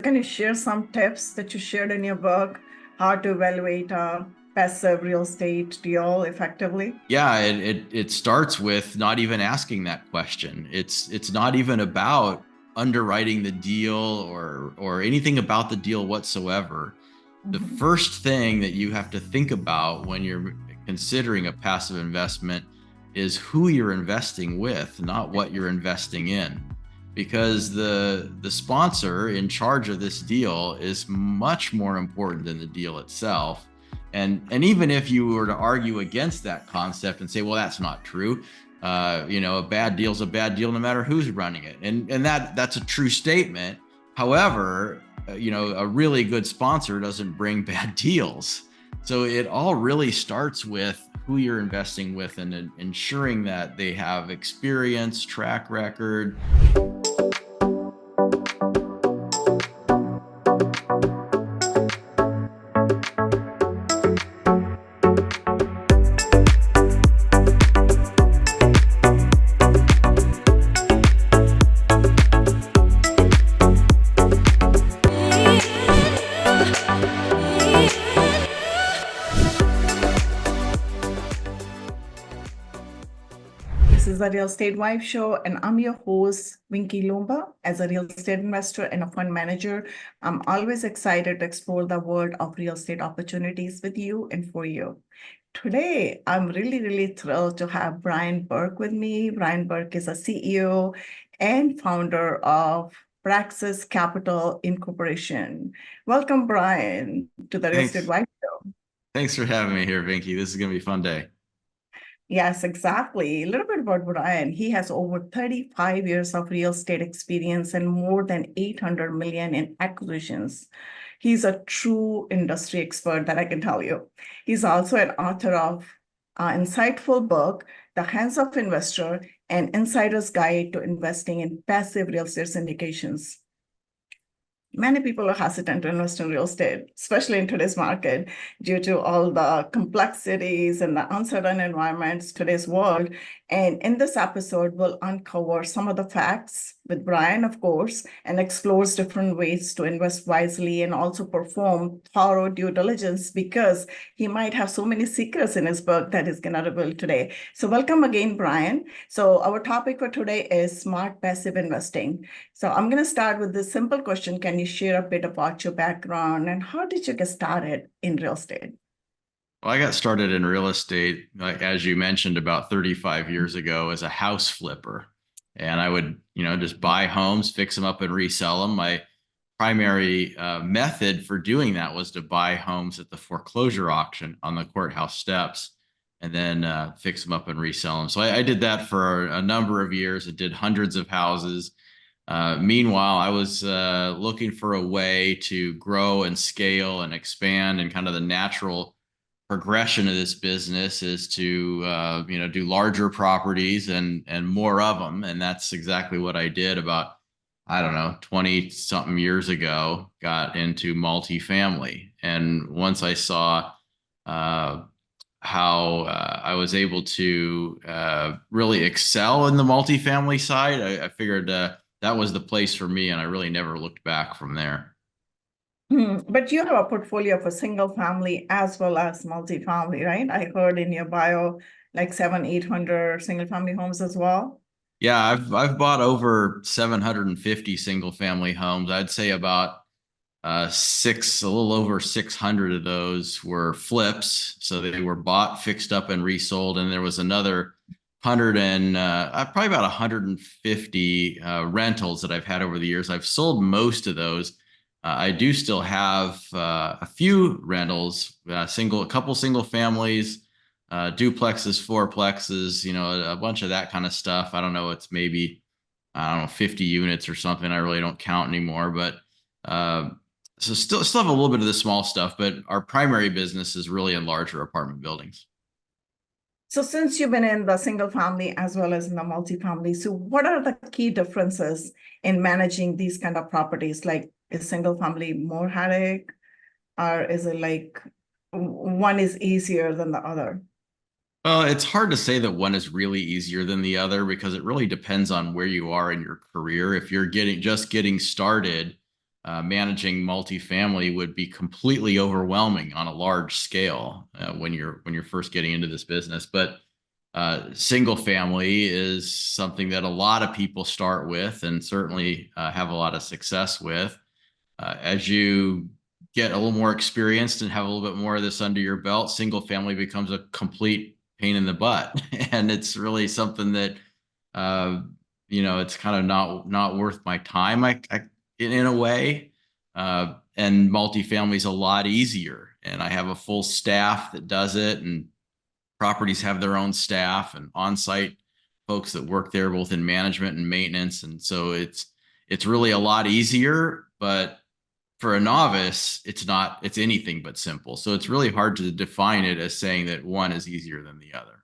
Can you share some tips that you shared in your book, how to evaluate a passive real estate deal effectively? Yeah, it starts with not even asking that question. It's not even about underwriting the deal or anything about the deal whatsoever. The Mhm. first thing that you have to think about when you're considering a passive investment is who you're investing with, not what you're investing in. Because the sponsor in charge of this deal is much more important than the deal itself. And even if you were to argue against that concept and say, well, that's not true, a bad deal's a bad deal no matter who's running it, and that's a true statement. However, a really good sponsor doesn't bring bad deals. So it all really starts with who you're investing with and ensuring that they have experience, track record. This is the Real Estate Wife Show, and I'm your host, Vinki Loomba. As a real estate investor and a fund manager, I'm always excited to explore the world of real estate opportunities with you and for you. Today, I'm really thrilled to have Brian Burke with me. Brian Burke is a CEO and founder of Praxis Capital Incorporation. Welcome, Brian, to the Real Estate Thanks. Wife Show. Thanks for having me here, Vinky. This is going to be a fun day. Yes, exactly. A little bit about Brian. He has over 35 years of real estate experience and more than 800 million in acquisitions. He's a true industry expert that I can tell you. He's also an author of an insightful book, The Hands of Investor, an insider's guide to investing in passive real estate syndications. Many people are hesitant to invest in real estate, especially in today's market, due to all the complexities and the uncertain environments today's world. And in this episode, we'll uncover some of the facts with Brian, of course, and explores different ways to invest wisely and also perform thorough due diligence because he might have so many secrets in his book that he's going to reveal today. So welcome again, Brian. So our topic for today is smart passive investing. So I'm going to start with this simple question. Can you share a bit about your background and how did you get started in real estate? Well, I got started in real estate, as you mentioned, about 35 years ago as a house flipper. And I would, just buy homes, fix them up and resell them. My primary method for doing that was to buy homes at the foreclosure auction on the courthouse steps and then fix them up and resell them. So I did that for a number of years. I did hundreds of houses. Meanwhile, I was looking for a way to grow and scale and expand, and kind of the natural progression of this business is to do larger properties and more of them, and that's exactly what I did about, I don't know, 20 something years ago. Got into multifamily, and once I saw how I was able to really excel in the multifamily side, I figured that was the place for me, and I really never looked back from there. But you have a portfolio for single family as well as multifamily, right? I heard in your bio like 800 single family homes as well. Yeah, I've bought over 750 single family homes. I'd say about a little over 600 of those were flips. So they were bought, fixed up, and resold. And there was another 100 and probably about 150 rentals that I've had over the years. I've sold most of those. I do still have a few rentals, a couple single families, duplexes, fourplexes, a bunch of that kind of stuff. I don't know. It's maybe, I don't know, 50 units or something. I really don't count anymore, but so still have a little bit of the small stuff, but our primary business is really in larger apartment buildings. So since you've been in the single family as well as in the multifamily, so what are the key differences in managing these kind of properties? Like, is single family more headache, or is it like one is easier than the other? Well, it's hard to say that one is really easier than the other because it really depends on where you are in your career. If you're just getting started, managing multifamily would be completely overwhelming on a large scale when you're first getting into this business. But single family is something that a lot of people start with and certainly have a lot of success with. As you get a little more experienced and have a little bit more of this under your belt, single family becomes a complete pain in the butt. And it's really something that, uh, it's kind of not worth my time, in a way. And multifamily is a lot easier. And I have a full staff that does it, and properties have their own staff and on-site folks that work there, both in management and maintenance. And so it's really a lot easier, but for a novice, it's anything but simple. So it's really hard to define it as saying that one is easier than the other.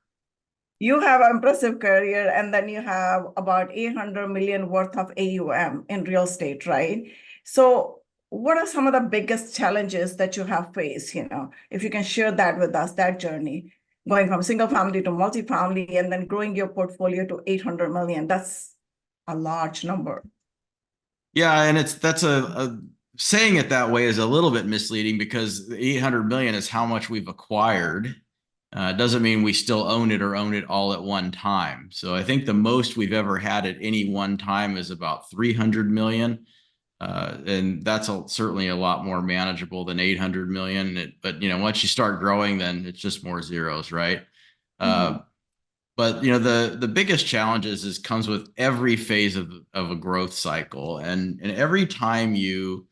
You have an impressive career, and then you have about 800 million worth of AUM in real estate, right? So what are some of the biggest challenges that you have faced? If you can share that with us, that journey, going from single family to multifamily and then growing your portfolio to 800 million, that's a large number. Yeah, and that's a saying it that way is a little bit misleading, because the 800 million is how much we've acquired. Doesn't mean we still own it all at one time. So I think the most we've ever had at any one time is about 300 million. And that's certainly a lot more manageable than 800 million. But once you start growing, then it's just more zeros, right? But the biggest challenges comes with every phase of a growth cycle, and every time you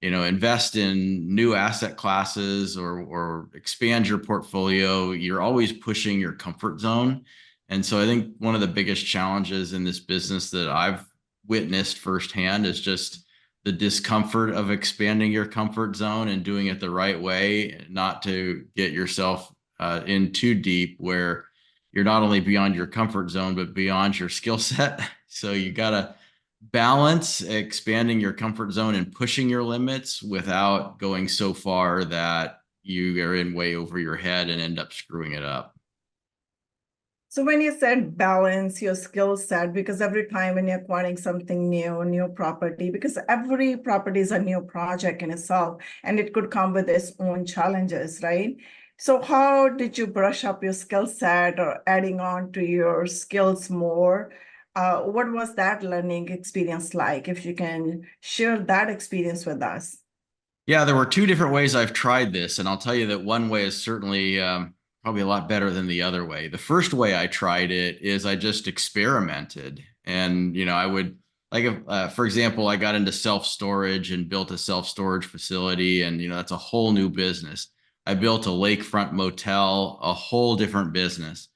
invest in new asset classes or expand your portfolio, you're always pushing your comfort zone. And so I think one of the biggest challenges in this business that I've witnessed firsthand is just the discomfort of expanding your comfort zone and doing it the right way, not to get yourself in too deep where you're not only beyond your comfort zone, but beyond your skill set. So you got to balance expanding your comfort zone and pushing your limits without going so far that you are in way over your head and end up screwing it up. So when you said balance your skill set, because every time when you're acquiring something new property, because every property is a new project in itself, and it could come with its own challenges, right? So how did you brush up your skill set or adding on to your skills more? What was that learning experience like? If you can share that experience with us. Yeah, there were two different ways I've tried this, and I'll tell you that one way is certainly probably a lot better than the other way. The first way I tried it is I just experimented, and I would for example, I got into self-storage and built a self-storage facility, and that's a whole new business. I built a lakefront motel, a whole different business.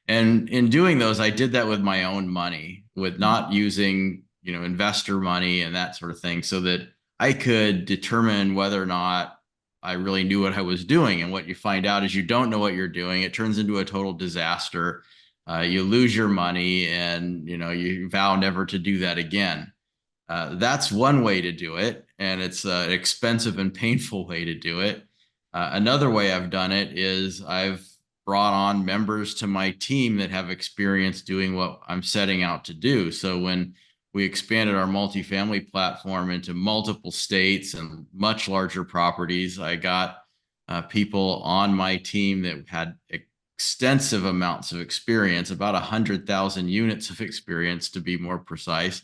And in doing those, I did that with my own money, with not using, investor money and that sort of thing, so that I could determine whether or not I really knew what I was doing. And what you find out is you don't know what you're doing. It turns into a total disaster. You lose your money, and you vow never to do that again. That's one way to do it, and it's an expensive and painful way to do it. Another way I've done it is I've brought on members to my team that have experience doing what I'm setting out to do. So when we expanded our multifamily platform into multiple states and much larger properties, I got people on my team that had extensive amounts of experience, about 100,000 units of experience to be more precise,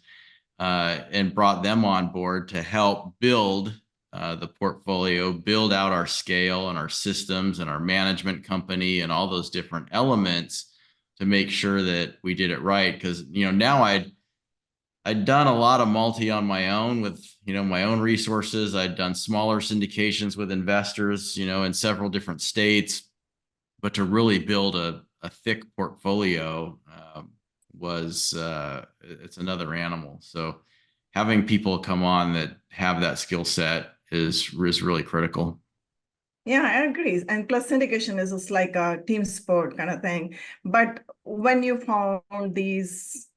and brought them on board to help build the portfolio, build out our scale and our systems and our management company and all those different elements to make sure that we did it right. Because now I'd done a lot of multi on my own with my own resources. I'd done smaller syndications with investors in several different states, but to really build a thick portfolio it's another animal. So having people come on that have that skill set is really critical. Yeah, I agree. And plus syndication is just like a team sport kind of thing. But when you found these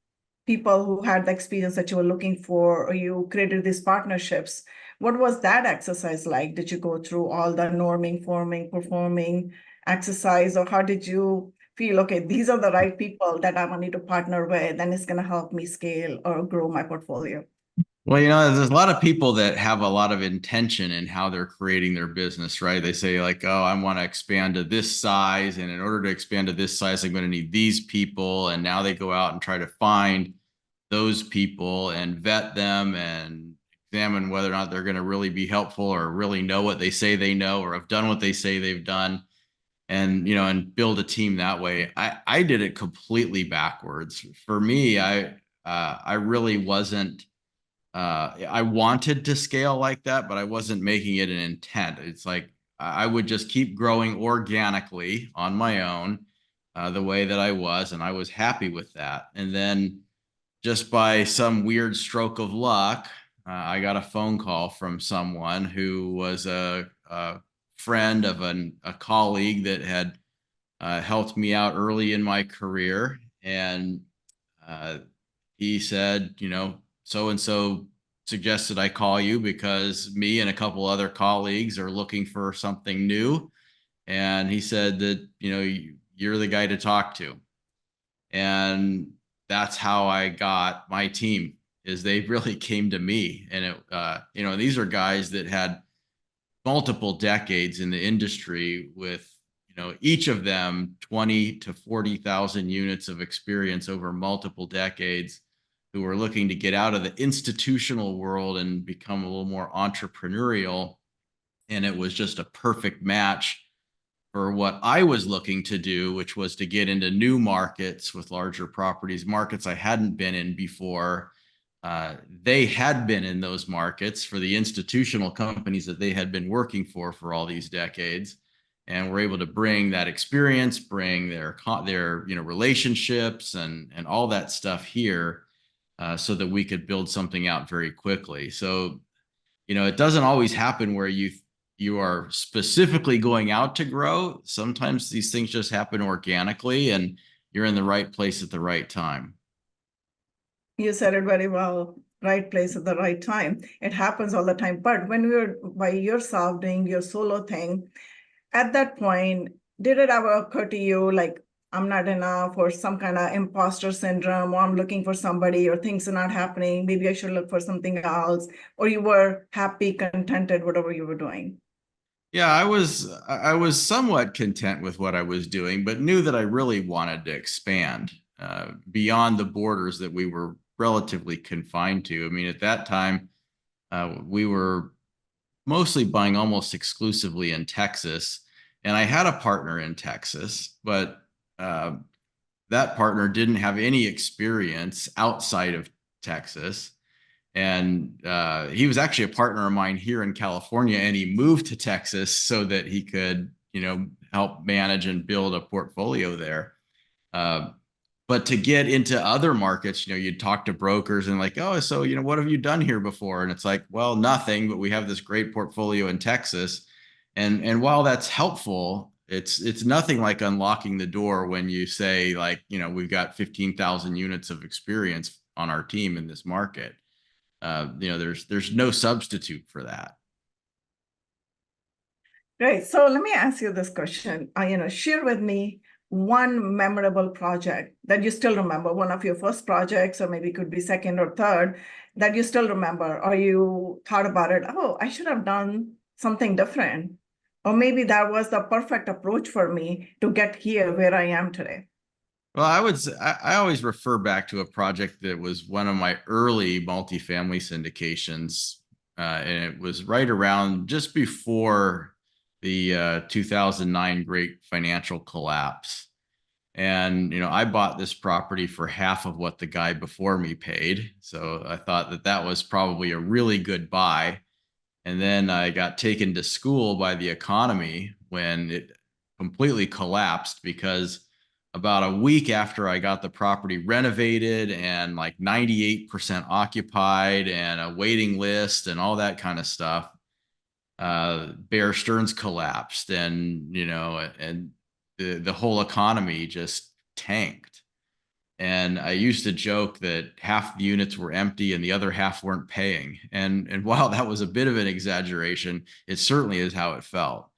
people who had the experience that you were looking for, or you created these partnerships, what was that exercise like? Did you go through all the norming, forming, performing exercise, or how did you feel, okay, these are the right people that I want to partner with, and it's going to help me scale or grow my portfolio? Well, there's a lot of people that have a lot of intention in how they're creating their business, right? They say like, oh, I want to expand to this size. And in order to expand to this size, I'm going to need these people. And now they go out and try to find those people and vet them and examine whether or not they're going to really be helpful or really know what they say they know or have done what they say they've done. And build a team that way. I did it completely backwards. For me, I really wasn't I wanted to scale like that, but I wasn't making it an intent. It's like I would just keep growing organically on my own, the way that I was, and I was happy with that. And then just by some weird stroke of luck, I got a phone call from someone who was a friend of a colleague that had helped me out early in my career. And uh, he said, so and so suggested I call you because me and a couple other colleagues are looking for something new. And he said that, you're the guy to talk to. And that's how I got my team is they really came to me. And these are guys that had multiple decades in the industry with each of them 20 to 40,000 units of experience over multiple decades, who were looking to get out of the institutional world and become a little more entrepreneurial. And it was just a perfect match for what I was looking to do, which was to get into new markets with larger properties, markets I hadn't been in before. They had been in those markets for the institutional companies that they had been working for all these decades, and were able to bring that experience, bring their relationships and all that stuff here, so that we could build something out very quickly. So it doesn't always happen where you are specifically going out to grow. Sometimes these things just happen organically and you're in the right place at the right time. You said it very well. Right place at the right time. It happens all the time. But when you're by yourself doing your solo thing, at that point, did it ever occur to you like I'm not enough or some kind of imposter syndrome or I'm looking for somebody or things are not happening, maybe I should look for something else, or you were happy, contented, whatever you were doing? Yeah, I was somewhat content with what I was doing, but knew that I really wanted to expand beyond the borders that we were relatively confined to. I mean, at that time, we were mostly buying almost exclusively in Texas, and I had a partner in Texas, but uh, that partner didn't have any experience outside of Texas. And he was actually a partner of mine here in California, and he moved to Texas so that he could, help manage and build a portfolio there. Uh, but to get into other markets, you'd talk to brokers and like, oh, so, what have you done here before? And it's like, well, nothing, but we have this great portfolio in Texas. And while that's helpful, it's nothing like unlocking the door when you say like, we've got 15,000 units of experience on our team in this market. There's no substitute for that. Right. So let me ask you this question. Share with me one memorable project that you still remember, one of your first projects, or maybe it could be second or third, that you still remember, or you thought about it, oh, I should have done something different. Or maybe that was the perfect approach for me to get here where I am today. Well, I always refer back to a project that was one of my early multifamily syndications, and it was right around just before the 2009 great financial collapse. And I bought this property for half of what the guy before me paid, so I thought that that was probably a really good buy. And then I got taken to school by the economy when it completely collapsed, because about a week after I got the property renovated and like 98% occupied and a waiting list and all that kind of stuff, Bear Stearns collapsed, and the whole economy just tanked. And I used to joke that half the units were empty and the other half weren't paying. And while that was a bit of an exaggeration, it certainly is how it felt.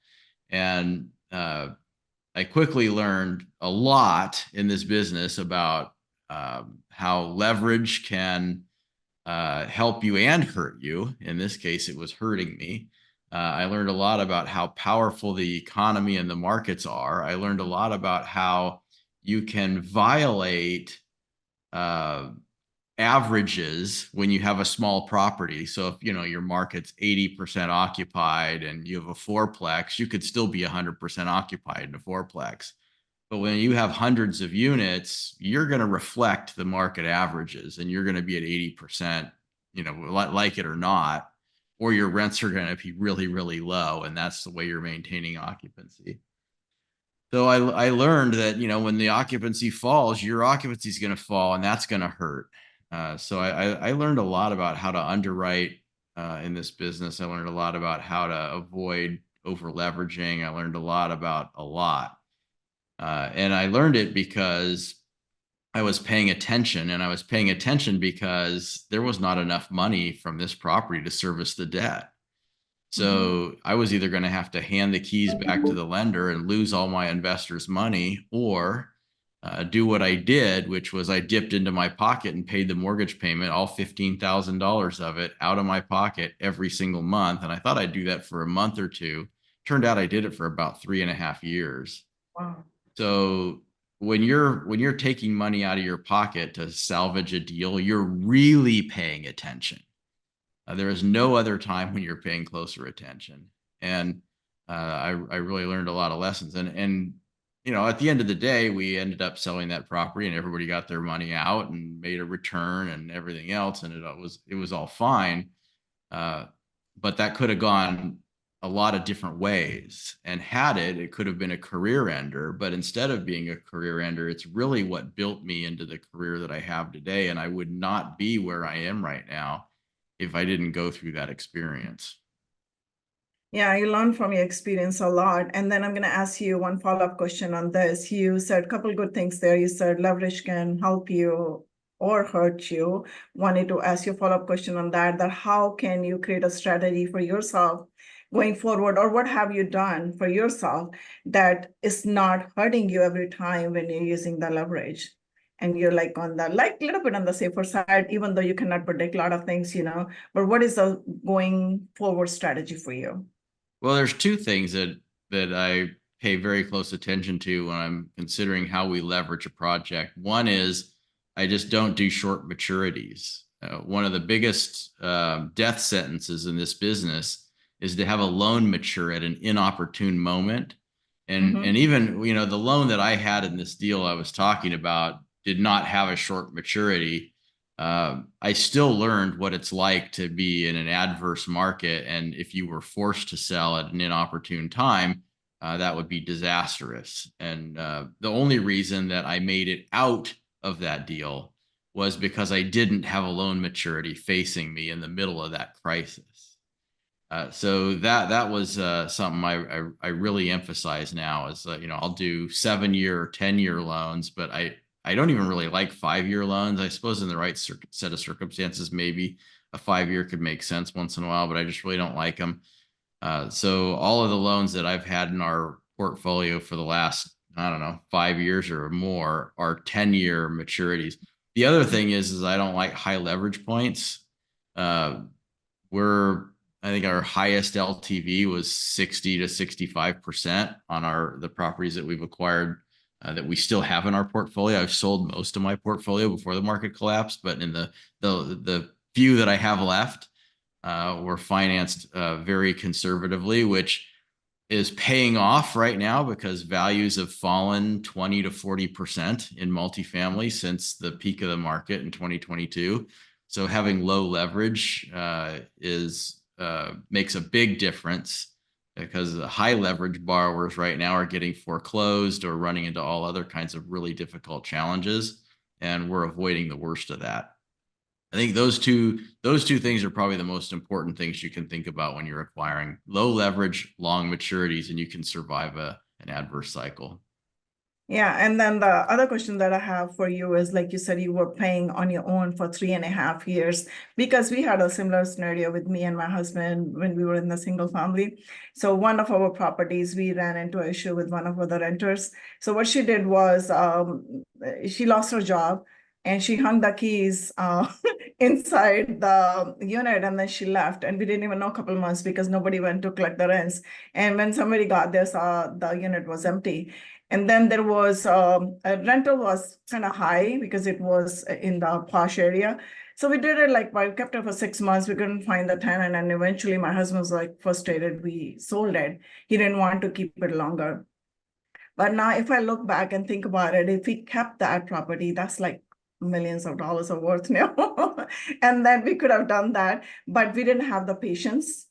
And I quickly learned a lot in this business about how leverage can help you and hurt you. In this case, it was hurting me. I learned a lot about how powerful the economy and the markets are. I learned a lot about how you can violate uh, averages when you have a small property. So if your market's 80% occupied and you have a fourplex, you could still be 100% occupied in a fourplex. But when you have hundreds of units, you're going to reflect the market averages and you're going to be at 80%, like it or not, or your rents are going to be really, really low. And that's the way you're maintaining occupancy. So I learned that, when the occupancy falls, your occupancy is going to fall and that's going to hurt. So I learned a lot about how to underwrite in this business. I learned a lot about how to avoid over leveraging. I learned a lot about a lot. And I learned it because I was paying attention, and I was paying attention because there was not enough money from this property to service the debt. So I was either going to have to hand the keys back to the lender and lose all my investors' money, or do what I did, which was I dipped into my pocket and paid the mortgage payment, all $15,000 of it out of my pocket every single month. And I thought I'd do that for a month or two. Turned out I did it for about 3.5 years. Wow. So when you're taking money out of your pocket to salvage a deal, you're really paying attention. There is no other time when you're paying closer attention. And I really learned a lot of lessons. And at the end of the day, we ended up selling that property, and everybody got their money out and made a return and everything else, and it was all fine. But that could have gone a lot of different ways, and it could have been a career ender. But instead of being a career ender, it's really what built me into the career that I have today. And I would not be where I am right now if I didn't go through that experience. Yeah, you learn from your experience a lot. And then I'm going to ask you one follow-up question on this. You said a couple of good things there. You said leverage can help you or hurt you. Wanted to ask you a follow-up question on that how can you create a strategy for yourself going forward, or what have you done for yourself that is not hurting you every time when you're using the leverage? And you're like a little bit on the safer side, even though you cannot predict a lot of things, but what is the going forward strategy for you? Well, there's two things that I pay very close attention to when I'm considering how we leverage a project. One is I just don't do short maturities. One of the biggest death sentences in this business is to have a loan mature at an inopportune moment. And even, the loan that I had in this deal I was talking about did not have a short maturity. I still learned what it's like to be in an adverse market. And if you were forced to sell at an inopportune time, that would be disastrous. And the only reason that I made it out of that deal was because I didn't have a loan maturity facing me in the middle of that crisis. So that was something I really emphasize now is, I'll do 7-year, 10-year loans, but I don't even really like 5-year loans. I suppose in the right set of circumstances, maybe a 5-year could make sense once in a while, but I just really don't like them. So all of the loans that I've had in our portfolio for the last, 5 years or more are 10-year maturities. The other thing is I don't like high leverage points. I think our highest LTV was 60 to 65% on the properties that we've acquired that we still have in our portfolio. I've sold most of my portfolio before the market collapsed, but in the few that I have left, were financed very conservatively, which is paying off right now because values have fallen 20 to 40% in multifamily since the peak of the market in 2022. So having low leverage makes a big difference, because the high leverage borrowers right now are getting foreclosed or running into all other kinds of really difficult challenges, and we're avoiding the worst of that. I think those two things are probably the most important things you can think about when you're acquiring: low leverage, long maturities, and you can survive an adverse cycle. Yeah, and then the other question that I have for you is, like you said, you were paying on your own for 3.5 years, because we had a similar scenario with me and my husband when we were in the single family. So one of our properties, we ran into an issue with one of the renters. So what she did was she lost her job, and she hung the keys inside the unit, and then she left, and we didn't even know a couple of months because nobody went to collect the rents. And when somebody got there, saw the unit was empty. And then there was a rental was kind of high because it was in the posh area. So we did it like, I kept it for 6 months. We couldn't find the tenant. And eventually my husband was like frustrated. We sold it. He didn't want to keep it longer. But now if I look back and think about it, if we kept that property, that's like millions of dollars of worth now. And then we could have done that, but we didn't have the patience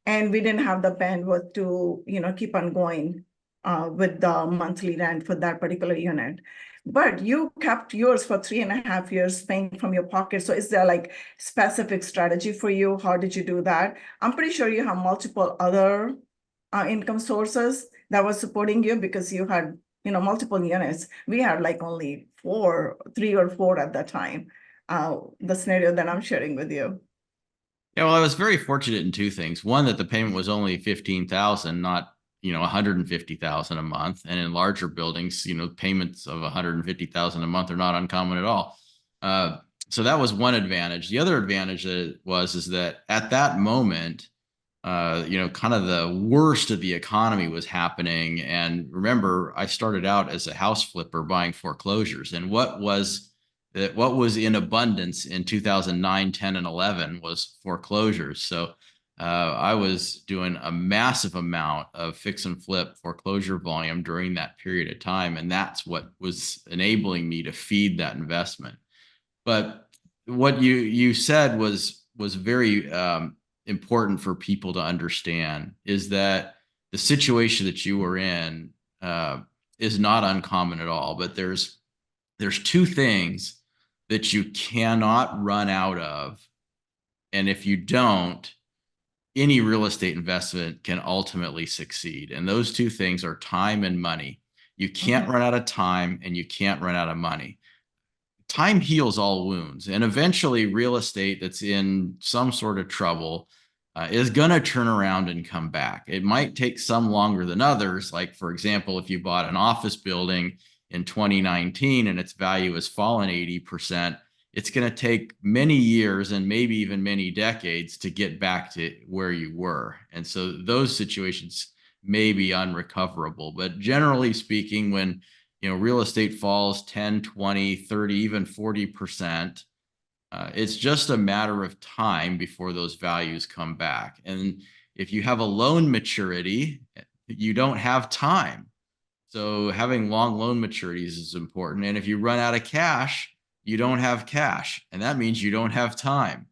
and we didn't have the bandwidth to, keep on going with the monthly rent for that particular unit. But you kept yours for 3.5 years paying from your pocket. So is there like specific strategy for you? How did you do that? I'm pretty sure you have multiple other income sources that was supporting you because you had, multiple units. We had like only 3 or 4 at that time. The scenario that I'm sharing with you. Yeah, well, I was very fortunate in two things. One, that the payment was only 15,000, not 150,000 a month. And in larger buildings, payments of 150,000 a month are not uncommon at all. So that was one advantage. The other advantage is that at that moment, kind of the worst of the economy was happening. And remember, I started out as a house flipper buying foreclosures, and what was in abundance in 2009, 10, and 11 was foreclosures. So I was doing a massive amount of fix and flip foreclosure volume during that period of time. And that's what was enabling me to feed that investment. But what you said was very important for people to understand, is that the situation that you were in is not uncommon at all. But there's two things that you cannot run out of. And if you don't, any real estate investment can ultimately succeed. And those two things are time and money. You can't run out of time and you can't run out of money. Time heals all wounds. And eventually real estate that's in some sort of trouble is going to turn around and come back. It might take some longer than others. Like, for example, if you bought an office building in 2019 and its value has fallen 80%, it's going to take many years and maybe even many decades to get back to where you were. And so those situations may be unrecoverable. But generally speaking, when real estate falls 10, 20, 30, even 40%, it's just a matter of time before those values come back. And if you have a loan maturity, you don't have time. So having long loan maturities is important. And if you run out of cash, you don't have cash, and that means you don't have time.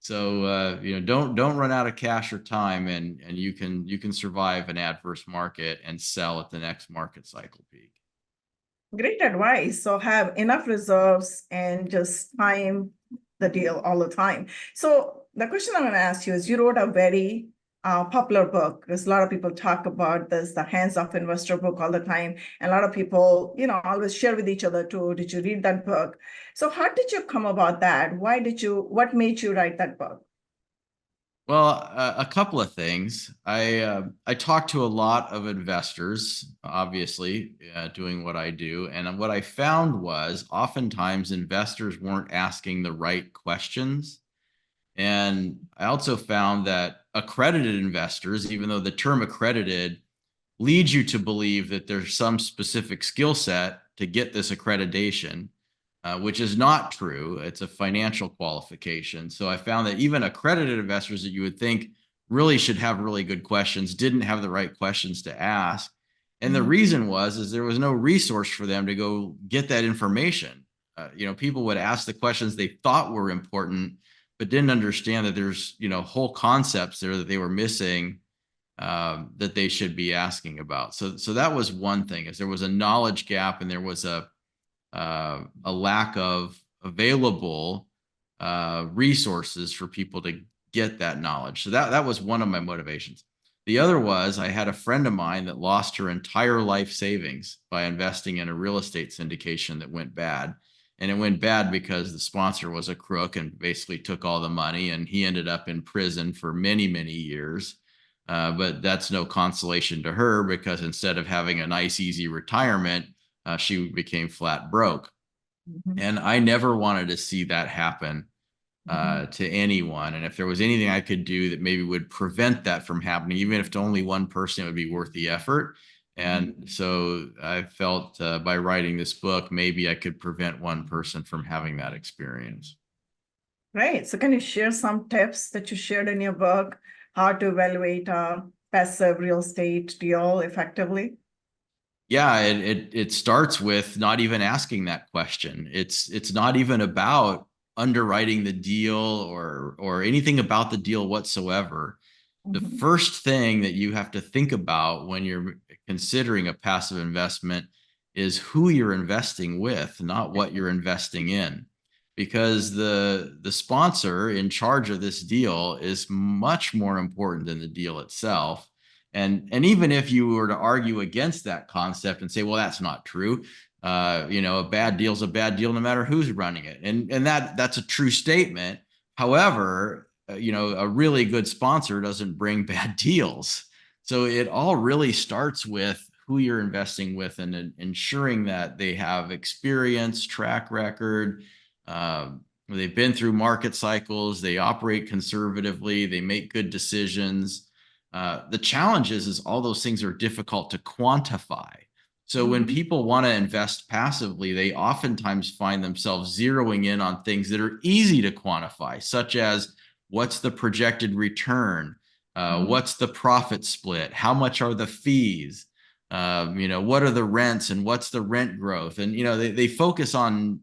So don't run out of cash or time, and you can survive an adverse market and sell at the next market cycle peak. Great advice. So have enough reserves and just time the deal all the time. So the question I'm going to ask you is, you wrote a very popular book. There's a lot of people talk about this, the hands-off investor book all the time. And a lot of people, always share with each other too. Did you read that book? So how did you come about that? What made you write that book? Well, a couple of things. I talked to a lot of investors, obviously, doing what I do. And what I found was oftentimes investors weren't asking the right questions. And I also found that accredited investors, even though the term accredited leads you to believe that there's some specific skill set to get this accreditation, which is not true. It's a financial qualification. So I found that even accredited investors that you would think really should have really good questions didn't have the right questions to ask. And the reason is there was no resource for them to go get that information. People would ask the questions they thought were important, but didn't understand that there's, whole concepts there that they were missing that they should be asking about. So that was one thing, is there was a knowledge gap, and there was a lack of available resources for people to get that knowledge. So that was one of my motivations. The other was, I had a friend of mine that lost her entire life savings by investing in a real estate syndication that went bad. And it went bad because the sponsor was a crook and basically took all the money, and he ended up in prison for many, many years. But that's no consolation to her, because instead of having a nice, easy retirement, she became flat broke. And I never wanted to see that happen Mhm. to anyone. And if there was anything I could do that maybe would prevent that from happening, even if to only one person, it would be worth the effort. And Mhm. so I felt by writing this book, maybe I could prevent one person from having that experience. Great. So can you share some tips that you shared in your book, how to evaluate a passive real estate deal effectively? Yeah, it starts with not even asking that question. It's not even about underwriting the deal or anything about the deal whatsoever. The Mhm. first thing that you have to think about when you're considering a passive investment is who you're investing with, not what you're investing in. Because the sponsor in charge of this deal is much more important than the deal itself. And even if you were to argue against that concept and say, well, that's not true, a bad deal is a bad deal no matter who's running it, and that's a true statement. However, a really good sponsor doesn't bring bad deals. So it all really starts with who you're investing with and ensuring that they have experience, track record. They've been through market cycles. They operate conservatively. They make good decisions. The challenge is all those things are difficult to quantify. So when Mhm. people want to invest passively, they oftentimes find themselves zeroing in on things that are easy to quantify, such as what's the projected return, Mhm. what's the profit split, how much are the fees, what are the rents and what's the rent growth, and they focus on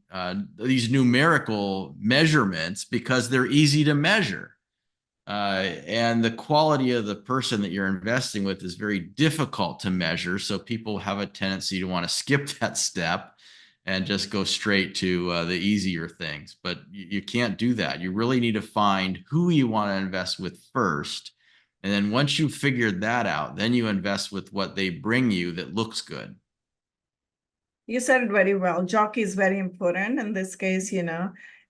these numerical measurements because they're easy to measure. And the quality of the person that you're investing with is very difficult to measure. So people have a tendency to want to skip that step and just go straight to the easier things. But you can't do that. You really need to find who you want to invest with first. And then once you've figured that out, then you invest with what they bring you that looks good. You said it very well. Jockey is very important in this case,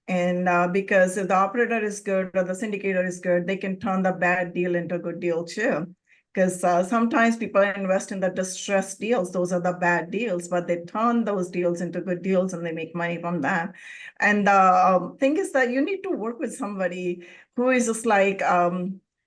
and because if the operator is good or the syndicator is good, they can turn the bad deal into a good deal too. Because sometimes people invest in the distressed deals; those are the bad deals, but they turn those deals into good deals and they make money from that. And the thing is that you need to work with somebody who is just like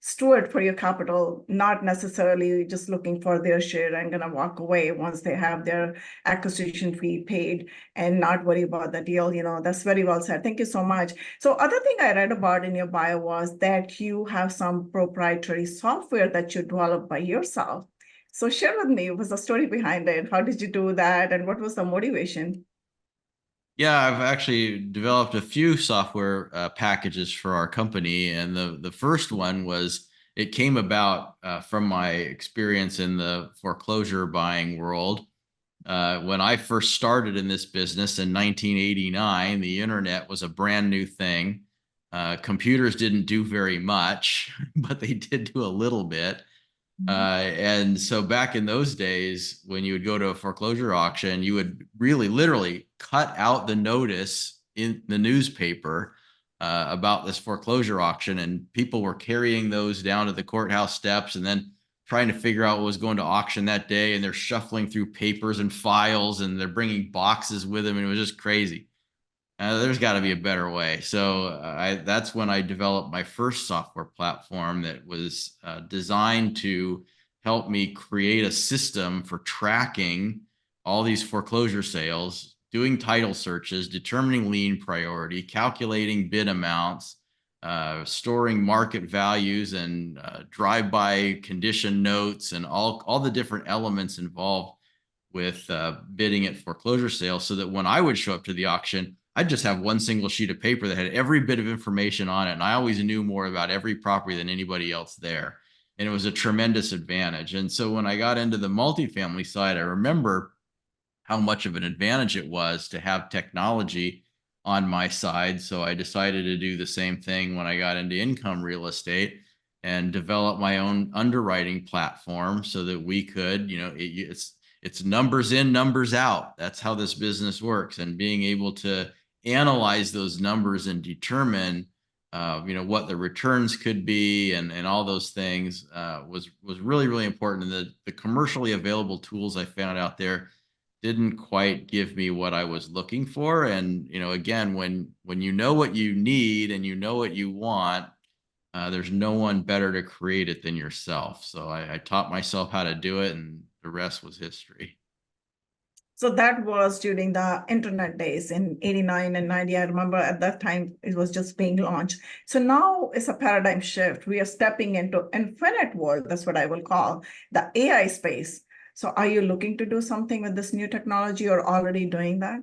steward for your capital, not necessarily just looking for their share and gonna walk away once they have their acquisition fee paid and not worry about the deal. That's very well said. Thank you so much. So other thing I read about in your bio was that you have some proprietary software that you developed by yourself. So share with me, what was the story behind it? How did you do that? And what was the motivation? Yeah, I've actually developed a few software packages for our company, and the first one was it came about from my experience in the foreclosure buying world. When I first started in this business in 1989, the internet was a brand new thing. Computers didn't do very much, but they did do a little bit. And so back in those days, when you would go to a foreclosure auction, you would really literally cut out the notice in the newspaper about this foreclosure auction, and people were carrying those down to the courthouse steps and then trying to figure out what was going to auction that day. And they're shuffling through papers and files, and they're bringing boxes with them, and it was just crazy. There's got to be a better way. So that's when I developed my first software platform that was designed to help me create a system for tracking all these foreclosure sales, doing title searches, determining lien priority, calculating bid amounts, storing market values and drive-by condition notes and all the different elements involved with bidding at foreclosure sales, so that when I would show up to the auction, I'd just have one single sheet of paper that had every bit of information on it. And I always knew more about every property than anybody else there. And it was a tremendous advantage. And so when I got into the multifamily side, I remember how much of an advantage it was to have technology on my side. So I decided to do the same thing when I got into income real estate and develop my own underwriting platform so that we could, it's numbers in, numbers out. That's how this business works. And being able to analyze those numbers and determine what the returns could be and all those things was really, really important. And the commercially available tools I found out there didn't quite give me what I was looking for. And, again, when you know what you need and you know what you want, there's no one better to create it than yourself. So I taught myself how to do it, and the rest was history. So that was during the internet days in 89 and 90. I remember at that time it was just being launched. So now it's a paradigm shift. We are stepping into infinite world. That's what I will call the AI space. So are you looking to do something with this new technology or already doing that?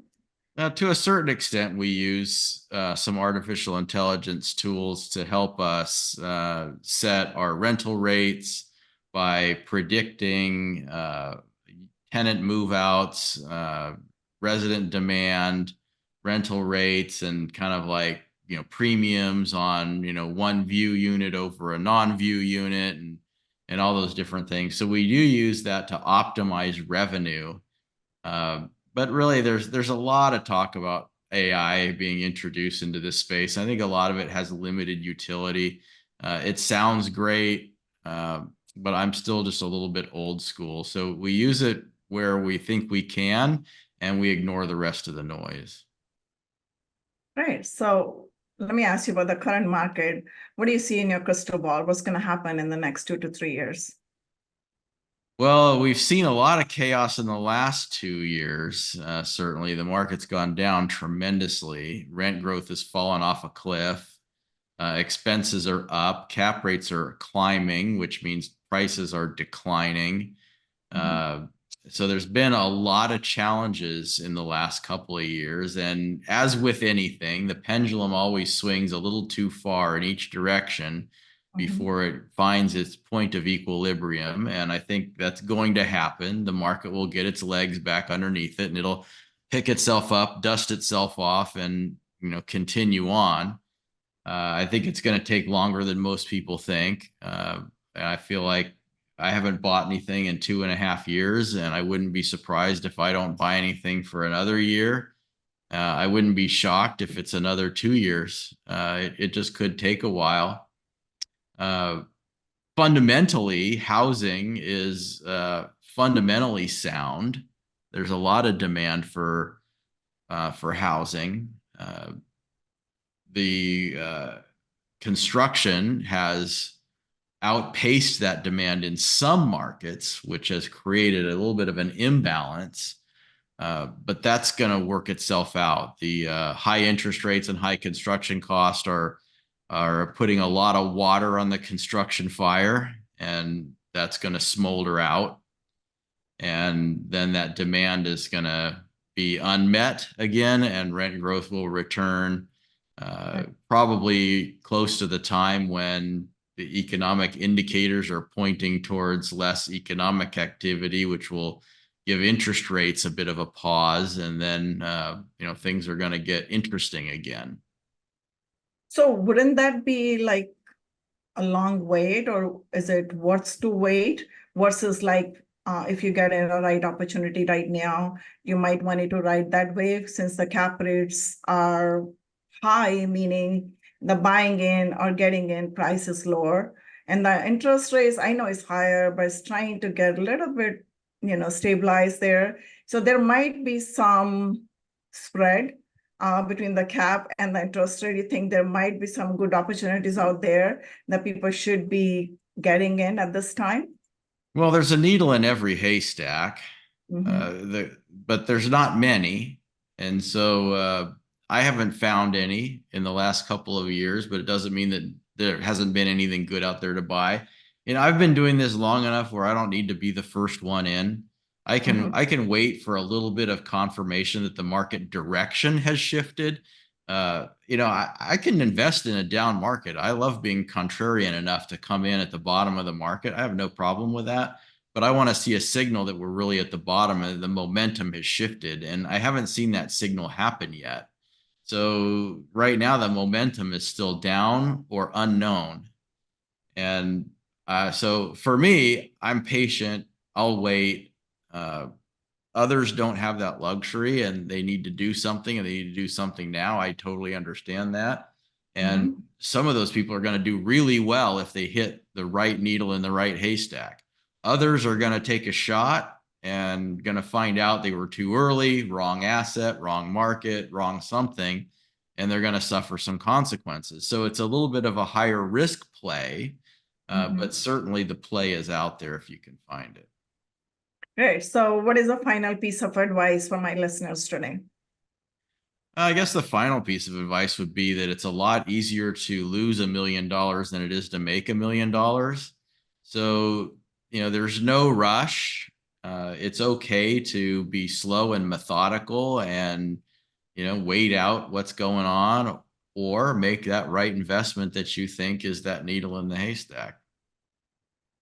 Now, to a certain extent, we use some artificial intelligence tools to help us set our rental rates by predicting tenant move-outs, resident demand, rental rates, and kind of like, premiums on, one view unit over a non-view unit, and all those different things. So we do use that to optimize revenue. But really, there's a lot of talk about AI being introduced into this space. I think a lot of it has limited utility. It sounds great, but I'm still just a little bit old school. So we use it where we think we can, and we ignore the rest of the noise. Right. So let me ask you about the current market. What do you see in your crystal ball? What's going to happen in the next 2 to 3 years? Well, we've seen a lot of chaos in the last 2 years. Certainly, the market's gone down tremendously. Rent growth has fallen off a cliff. Expenses are up. Cap rates are climbing, which means prices are declining. So there's been a lot of challenges in the last couple of years. And as with anything, the pendulum always swings a little too far in each direction before it finds its point of equilibrium. And I think that's going to happen. The market will get its legs back underneath it, and it'll pick itself up, dust itself off, and continue on. I think it's going to take longer than most people think. I feel like I haven't bought anything in 2.5 years, and I wouldn't be surprised if I don't buy anything for another year. I wouldn't be shocked if it's another 2 years. It just could take a while. Fundamentally, housing is fundamentally sound. There's a lot of demand for housing. The construction has outpaced that demand in some markets, which has created a little bit of an imbalance. But that's going to work itself out. The high interest rates and high construction costs are putting a lot of water on the construction fire, and that's going to smolder out. And then that demand is going to be unmet again, and rent growth will return probably close to the time when the economic indicators are pointing towards less economic activity, which will give interest rates a bit of a pause, and then things are going to get interesting again. So wouldn't that be like a long wait, or is it worth to wait versus like if you get a right opportunity right now, you might want to ride that wave since the cap rates are high, meaning the buying in or getting in price is lower. And the interest rates, I know is higher, but it's trying to get a little bit, stabilized there. So there might be some spread between the cap and the interest rate. You think there might be some good opportunities out there that people should be getting in at this time? Well, there's a needle in every haystack, but there's not many. And so I haven't found any in the last couple of years, but it doesn't mean that there hasn't been anything good out there to buy. I've been doing this long enough where I don't need to be the first one in. I can wait for a little bit of confirmation that the market direction has shifted. I can invest in a down market. I love being contrarian enough to come in at the bottom of the market. I have no problem with that, but I want to see a signal that we're really at the bottom and the momentum has shifted. And I haven't seen that signal happen yet. So right now the momentum is still down or unknown. And so for me, I'm patient. I'll wait. Others don't have that luxury, and they need to do something, and they need to do something now. I totally understand that. And some of those people are going to do really well if they hit the right needle in the right haystack. Others are going to take a shot and going to find out they were too early, wrong asset, wrong market, wrong something, and they're going to suffer some consequences. So it's a little bit of a higher risk play, Mhm. but certainly the play is out there if you can find it. Great. So, what is the final piece of advice for my listeners today? I guess the final piece of advice would be that it's a lot easier to lose $1 million than it is to make $1 million. So, there's no rush. It's okay to be slow and methodical and, wait out what's going on or make that right investment that you think is that needle in the haystack.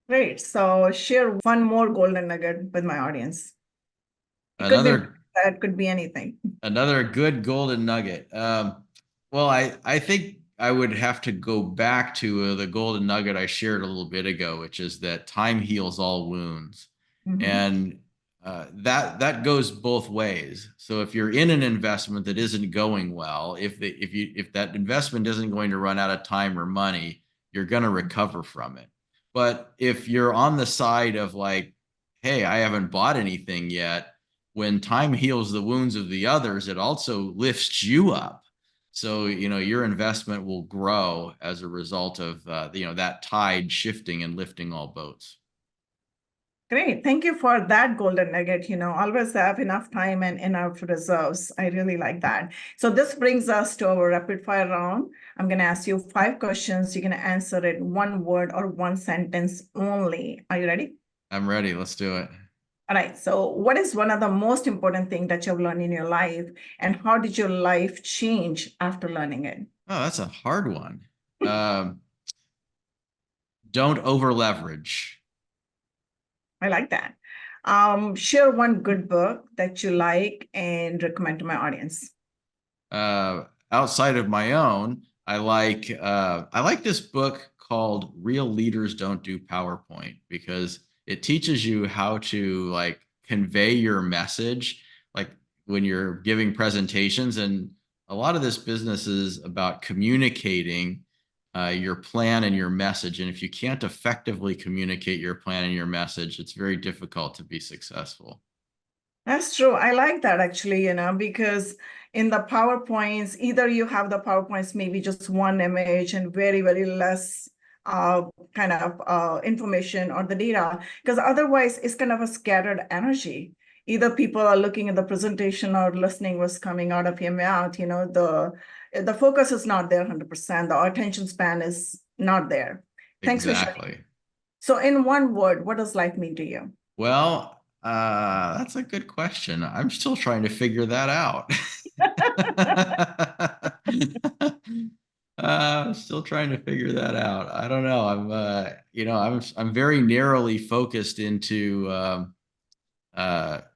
Great. So, share one more golden nugget with my audience. It could be Another that, could be anything. Another good golden nugget. Well, I think I would have to go back to the golden nugget I shared a little bit ago, which is that time heals all wounds, Mhm. and that goes both ways. So if you're in an investment that isn't going well, if that investment isn't going to run out of time or money, you're going to recover from it. But if you're on the side of like, hey, I haven't bought anything yet, when time heals the wounds of the others, it also lifts you up. So, your investment will grow as a result of, that tide shifting and lifting all boats. Great. Thank you for that golden nugget. Always have enough time and enough reserves. I really like that. So this brings us to our rapid fire round. I'm going to ask you 5 questions. You're going to answer it one word or one sentence only. Are you ready? I'm ready. Let's do it. All right. So what is one of the most important thing that you've learned in your life, and how did your life change after learning it? Oh, that's a hard one. Don't over leverage. I like that. Share one good book that you like and recommend to my audience. Outside of my own, I like this book called Real Leaders Don't Do PowerPoint because it teaches you how to like convey your message, like when you're giving presentations. And a lot of this business is about communicating your plan and your message. And if you can't effectively communicate your plan and your message, it's very difficult to be successful. That's true. I like that actually, because in the PowerPoints, either you have the PowerPoints, maybe just one image and very, very less uh, kind of information or the data, because otherwise it's kind of a scattered energy. Either people are looking at the presentation or listening what's coming out of your mouth, the focus is not there 100%. The attention span is not there. Thanks for sharing. Exactly. So in one word, what does life mean to you? Well, that's a good question. I'm still trying to figure that out. Still trying to figure that out. I don't know. I'm very narrowly focused into,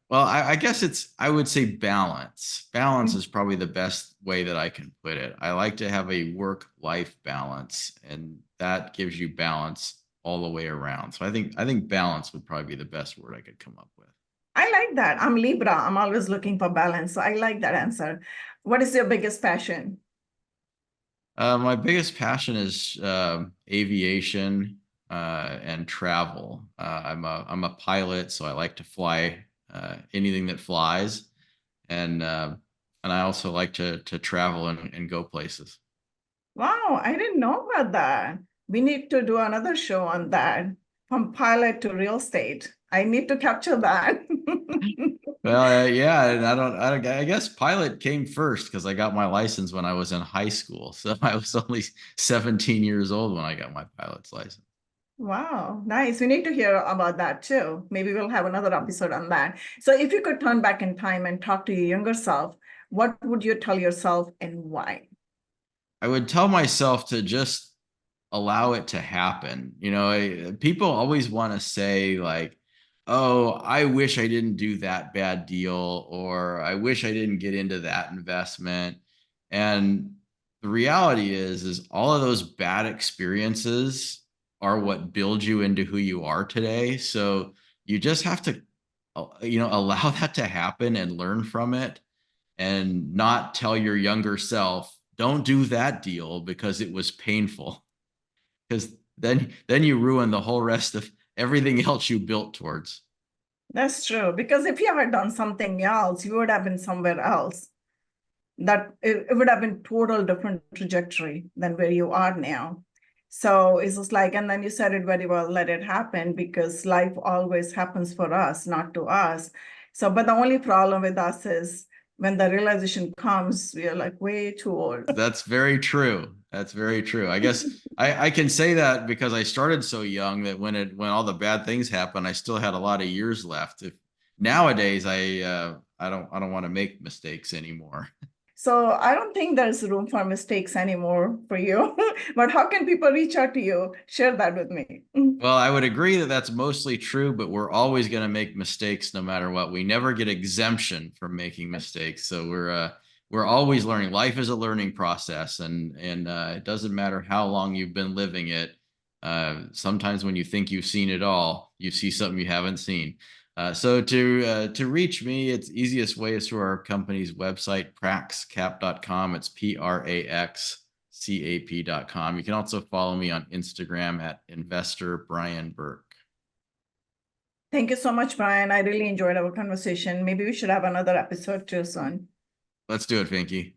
well, I guess I would say balance. Balance is probably the best way that I can put it. I like to have a work-life balance, and that gives you balance all the way around. So I think balance would probably be the best word I could come up with. I like that. I'm Libra. I'm always looking for balance. So I like that answer. What is your biggest passion? My biggest passion is aviation and travel. I'm a pilot, so I like to fly anything that flies, and I also like to travel and go places. Wow, I didn't know about that. We need to do another show on that, from pilot to real estate. I need to capture that. Well, yeah, and I guess pilot came first because I got my license when I was in high school. So I was only 17 years old when I got my pilot's license. Wow, nice. We need to hear about that too. Maybe we'll have another episode on that. So if you could turn back in time and talk to your younger self, what would you tell yourself and why? I would tell myself to just allow it to happen. People always want to say like, "Oh, I wish I didn't do that bad deal," or "I wish I didn't get into that investment." And the reality is all of those bad experiences are what build you into who you are today. So you just have to, allow that to happen and learn from it and not tell your younger self, don't do that deal because it was painful. Because then you ruin the whole rest of everything else you built towards. That's true. Because if you had done something else, you would have been somewhere else. That it would have been total different trajectory than where you are now. So it's just like, and then you said it very well, let it happen, because life always happens for us, not to us. So, but the only problem with us is when the realization comes, we are like way too old. That's very true. That's very true. I guess I can say that because I started so young that when all the bad things happened, I still had a lot of years left. If nowadays I don't want to make mistakes anymore. So I don't think there's room for mistakes anymore for you. But how can people reach out to you? Share that with me. Well, I would agree that that's mostly true, but we're always going to make mistakes no matter what. We never get exemption from making mistakes. So we're always learning. Life is a learning process, and it doesn't matter how long you've been living it. Sometimes when you think you've seen it all, you see something you haven't seen. So to reach me, it's easiest way is through our company's website, praxcap.com. It's praxcap.com. You can also follow me on Instagram at investor Brian Burke. Thank you so much, Brian. I really enjoyed our conversation. Maybe we should have another episode too soon. Let's do it, Vinki.